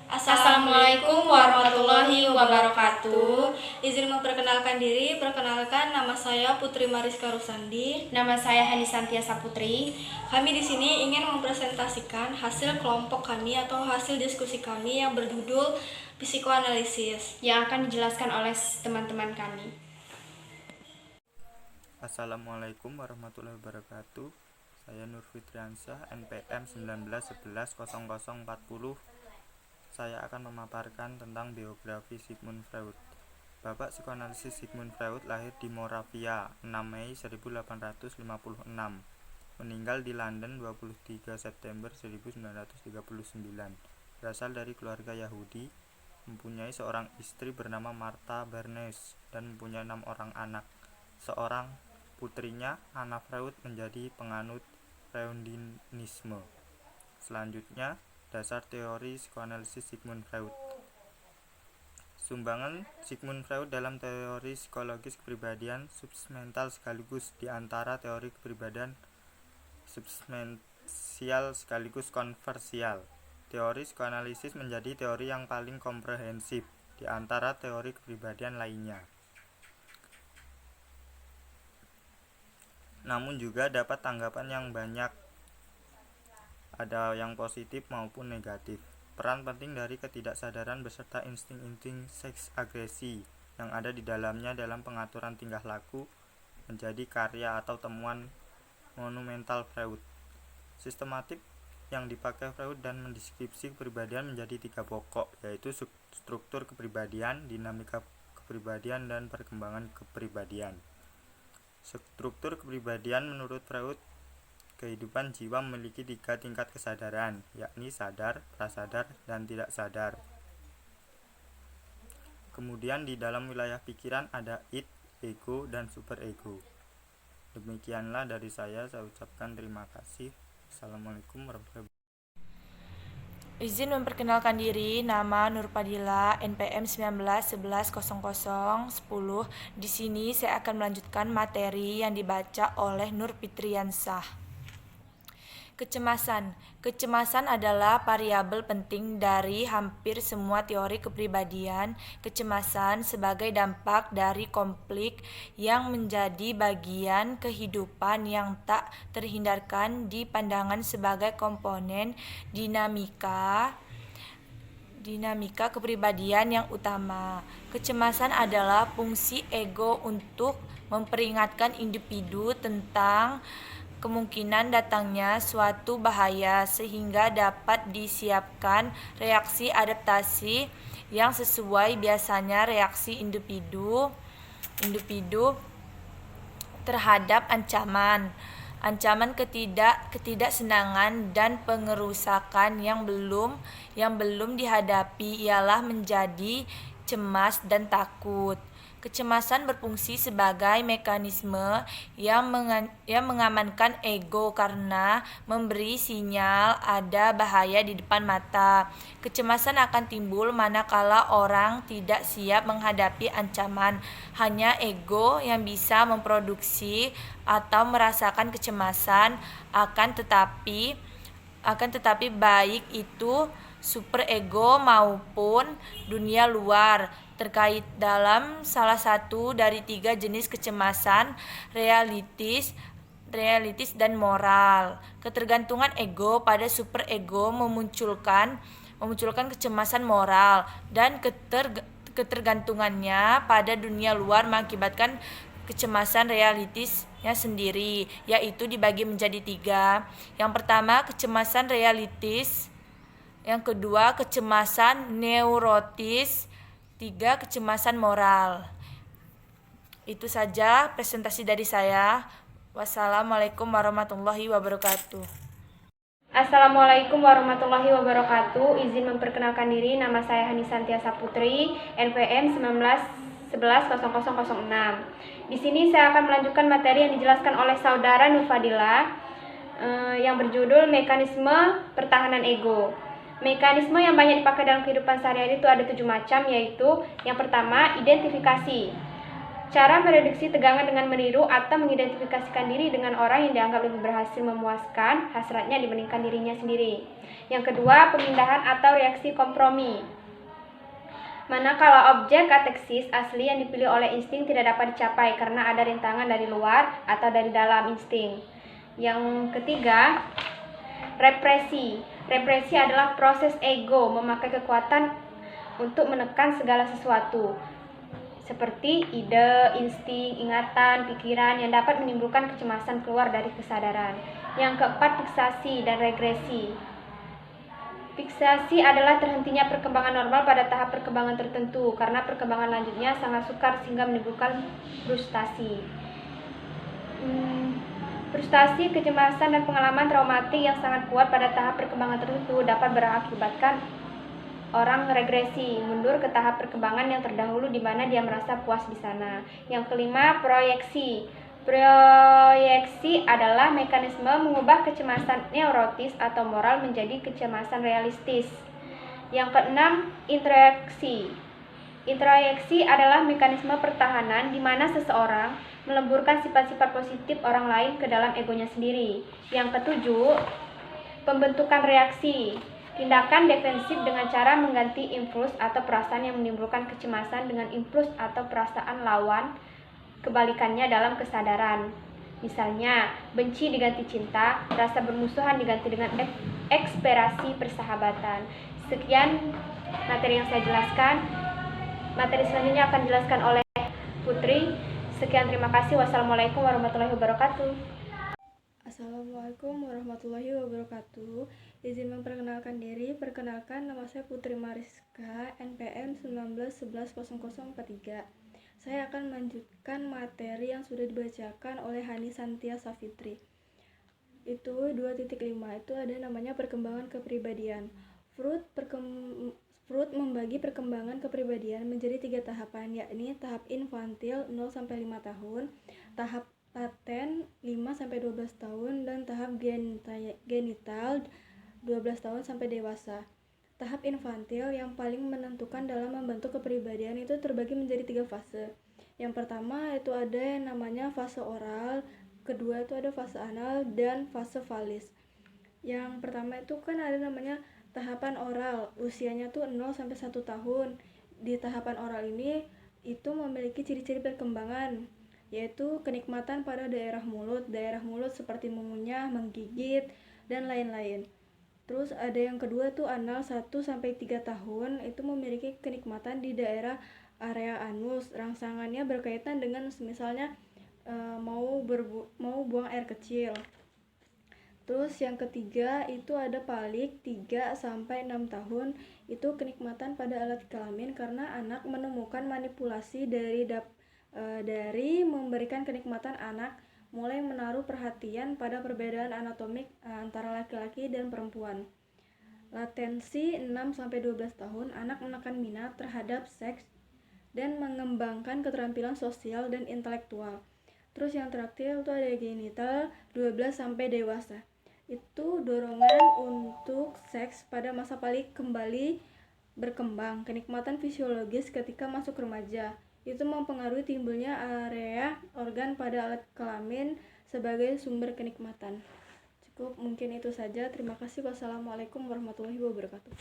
Assalamualaikum warahmatullahi wabarakatuh. Izin memperkenalkan diri, perkenalkan nama saya Putri Mariska Rusandi. Nama saya Hani Santia Saputri. Kami di sini ingin mempresentasikan hasil kelompok kami atau hasil diskusi kami yang berjudul psikoanalisis yang akan dijelaskan oleh teman-teman kami. Assalamualaikum warahmatullahi wabarakatuh. Saya Nur Fitriansyah, NPM 19110040. Saya akan memaparkan tentang biografi Sigmund Freud. Bapak psikoanalisis Sigmund Freud lahir di Moravia 6 Mei 1856, meninggal di London 23 September 1939. Berasal dari keluarga Yahudi, mempunyai seorang istri bernama Martha Bernays dan mempunyai 6 orang anak. Seorang putrinya, Anna Freud, menjadi penganut Freudianisme. Selanjutnya, dasar teori psikoanalisis Sigmund Freud. Sumbangan Sigmund Freud dalam teori psikologis kepribadian subsmental sekaligus di antara teori kepribadian substansial sekaligus konversial. Teori psikoanalisis menjadi teori yang paling komprehensif di antara teori kepribadian lainnya. Namun juga dapat tanggapan yang banyak, ada yang positif maupun negatif. Peran penting dari ketidaksadaran beserta insting-insting seks agresi yang ada di dalamnya dalam pengaturan tingkah laku menjadi karya atau temuan monumental Freud. Sistematik yang dipakai Freud dan mendeskripsi kepribadian menjadi 3 pokok, yaitu struktur kepribadian, dinamika kepribadian, dan perkembangan kepribadian. Struktur kepribadian menurut Freud, kehidupan jiwa memiliki 3 tingkat kesadaran, yakni sadar, prasadar, dan tidak sadar. Kemudian di dalam wilayah pikiran ada id, ego, dan superego. Demikianlah dari saya ucapkan terima kasih. Assalamualaikum warahmatullahi wabarakatuh. Izin memperkenalkan diri, nama Nur Padilla, NPM 19110010. Di sini saya akan melanjutkan materi yang dibaca oleh Nur Fitriansyah. Kecemasan. Kecemasan adalah variabel penting dari hampir semua teori kepribadian. Kecemasan sebagai dampak dari konflik yang menjadi bagian kehidupan yang tak terhindarkan dipandangkan sebagai komponen dinamika kepribadian yang utama. Kecemasan adalah fungsi ego untuk memperingatkan individu tentang kemungkinan datangnya suatu bahaya sehingga dapat disiapkan reaksi adaptasi yang sesuai, biasanya reaksi individu terhadap ancaman ketidaksenangan dan pengerusakan yang belum dihadapi ialah menjadi cemas dan takut. Kecemasan berfungsi sebagai mekanisme yang mengamankan ego karena memberi sinyal ada bahaya di depan mata. Kecemasan akan timbul manakala orang tidak siap menghadapi ancaman. Hanya ego yang bisa memproduksi atau merasakan kecemasan, akan tetapi baik itu superego maupun dunia luar terkait dalam salah satu dari 3 jenis kecemasan, realitis dan moral. Ketergantungan ego pada superego memunculkan kecemasan moral, dan ketergantungannya pada dunia luar mengakibatkan kecemasan realitisnya sendiri, yaitu dibagi menjadi 3. Yang pertama, kecemasan realitis. Yang kedua, kecemasan neurotis. 3, kecemasan moral. Itu saja presentasi dari saya. Wassalamualaikum warahmatullahi wabarakatuh. Assalamualaikum warahmatullahi wabarakatuh. Izin memperkenalkan diri, nama saya Hani Santia Saputri, NPM 19110006. Di sini saya akan melanjutkan materi yang dijelaskan oleh saudara Nur Fadila yang berjudul mekanisme pertahanan ego. Mekanisme yang banyak dipakai dalam kehidupan sehari-hari itu ada 7 macam, yaitu yang pertama, identifikasi. Cara mereduksi tegangan dengan meniru atau mengidentifikasikan diri dengan orang yang dianggap lebih berhasil memuaskan hasratnya dibandingkan dirinya sendiri. Yang kedua, pemindahan atau reaksi kompromi. Manakala objek kateksis asli yang dipilih oleh insting tidak dapat dicapai karena ada rintangan dari luar atau dari dalam insting. Yang ketiga, represi. Represi adalah proses ego memakai kekuatan untuk menekan segala sesuatu, seperti ide, insting, ingatan, pikiran yang dapat menimbulkan kecemasan keluar dari kesadaran. Yang keempat, fiksasi dan regresi. Fiksasi adalah terhentinya perkembangan normal pada tahap perkembangan tertentu karena perkembangan lanjutnya sangat sukar sehingga menimbulkan frustasi. Frustasi, kecemasan, dan pengalaman traumatik yang sangat kuat pada tahap perkembangan tertentu dapat berakibatkan orang regresi, mundur ke tahap perkembangan yang terdahulu di mana dia merasa puas di sana. Yang kelima, proyeksi. Proyeksi adalah mekanisme mengubah kecemasan neurotis atau moral menjadi kecemasan realistis. Yang keenam, introyeksi. Introyeksi adalah mekanisme pertahanan di mana seseorang melemburkan sifat-sifat positif orang lain ke dalam egonya sendiri. Yang ketujuh, pembentukan reaksi. Tindakan defensif dengan cara mengganti impuls atau perasaan yang menimbulkan kecemasan dengan impuls atau perasaan lawan kebalikannya dalam kesadaran. Misalnya, benci diganti cinta, rasa bermusuhan diganti dengan ekspresi persahabatan. Sekian materi yang saya jelaskan. Materi selanjutnya akan dijelaskan oleh Putri. Sekian, terima kasih. Wassalamualaikum warahmatullahi wabarakatuh. Assalamualaikum warahmatullahi wabarakatuh. Izin memperkenalkan diri. Perkenalkan, nama saya Putri Mariska, NPM 19110043. Saya akan melanjutkan materi yang sudah dibacakan oleh Hani Santia Safitri. Itu 2.5, itu ada namanya perkembangan kepribadian. Freud membagi perkembangan kepribadian menjadi 3 tahapan, yakni tahap infantil 0-5 tahun, tahap laten 5-12 tahun, dan tahap genital 12 tahun sampai dewasa. Tahap infantil yang paling menentukan dalam membentuk kepribadian itu terbagi menjadi 3 fase. Yang pertama itu ada yang namanya fase oral, kedua itu ada fase anal, dan fase valis. Yang pertama itu kan ada namanya tahapan oral, usianya tuh 0-1 tahun. Di tahapan oral ini itu memiliki ciri-ciri perkembangan, yaitu kenikmatan pada daerah mulut seperti mengunyah, menggigit, dan lain-lain. Terus ada yang kedua tuh anal 1-3 tahun, itu memiliki kenikmatan di daerah area anus. Rangsangannya berkaitan dengan misalnya mau buang air kecil. Terus yang ketiga itu ada palik 3-6 tahun, itu kenikmatan pada alat kelamin karena anak menemukan manipulasi dari memberikan kenikmatan anak mulai menaruh perhatian pada perbedaan anatomik antara laki-laki dan perempuan. Latensi 6-12 tahun, anak menekan minat terhadap seks dan mengembangkan keterampilan sosial dan intelektual. Terus yang terakhir itu ada genital 12 sampai dewasa. Itu dorongan untuk seks pada masa palik kembali berkembang. Kenikmatan fisiologis ketika masuk remaja itu mempengaruhi timbulnya area organ pada alat kelamin sebagai sumber kenikmatan. Cukup mungkin itu saja. Terima kasih. Wassalamualaikum warahmatullahi wabarakatuh.